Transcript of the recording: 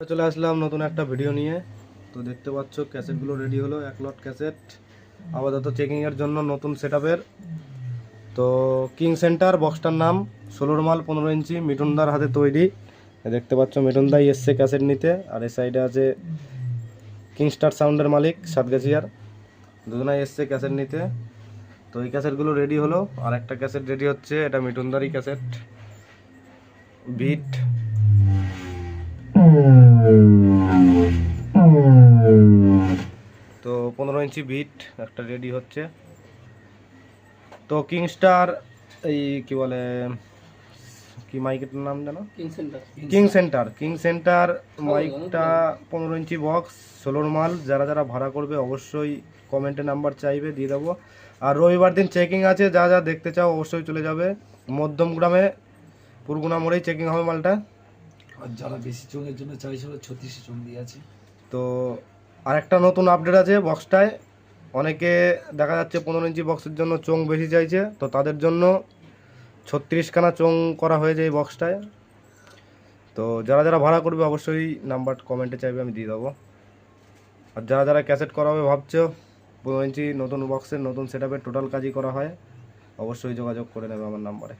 চলে আসলাম নতুন একটা ভিডিও নিয়ে। তো দেখতে পাচ্ছ ক্যাসেটগুলো রেডি হলো, 1 লট ক্যাসেট আপাতত চেকিংয়ের জন্য নতুন সেটআপের। তো কিং সেন্টার বক্সটার নাম 16 মাল 15 ইঞ্চি মিঠুনদার হাতে তৈরি। দেখতে পাচ্ছ মিঠুনদাই এসছে ক্যাসেট নিতে, আর এই সাইডে আছে কিংস্টার সাউন্ডের মালিক সাতগাছিয়ার, দুজনাই এসছে ক্যাসেট নিতে। তো এই ক্যাসেটগুলো রেডি হলো, আর একটা ক্যাসেট রেডি হচ্ছে, এটা মিঠুনদারই ক্যাসেট বিট। তো 15 ইঞ্চি বিট একটা রেডি হচ্ছে। তো কিংস্টার এই কি বলে কি মাইকের নাম জানো? কিং সেন্টার মাইকটা 15 ইঞ্চি বক্স 16 মাল। যারা যারা ভাড়া করবে অবশ্যই কমেন্টে নাম্বার চাইবে, দিয়ে দেবো। আর রবিবার দিন চেকিং আছে, যা যা দেখতে চাও অবশ্যই চলে যাবে মধ্যমগ্রামে, পুরগুনা মোড়েই চেকিং হবে মালটা। আর যারা বেশি চোঙের জন্য চাইছিল 36 চোঙ দিয়ে আছে। তো আরেকটা নতুন আপডেট আছে বক্সটায়, অনেকে দেখা যাচ্ছে 15 ইঞ্চি বক্সের জন্য চোঙ বেশি চাইছে, তো তাদের জন্য 36খানা চোঙ করা হয়েছে এই বক্সটায়। তো যারা যারা ভাড়া করবে অবশ্যই নাম্বার কমেন্টে চাইবে, আমি দিয়ে দেবো। আর যারা যারা ক্যাসেট করাবে ভাবছো, 15 ইঞ্চি নতুন বক্সের নতুন সেটআপের টোটাল কাজই করা হয়, অবশ্যই যোগাযোগ করে নেবে আমার নাম্বারে।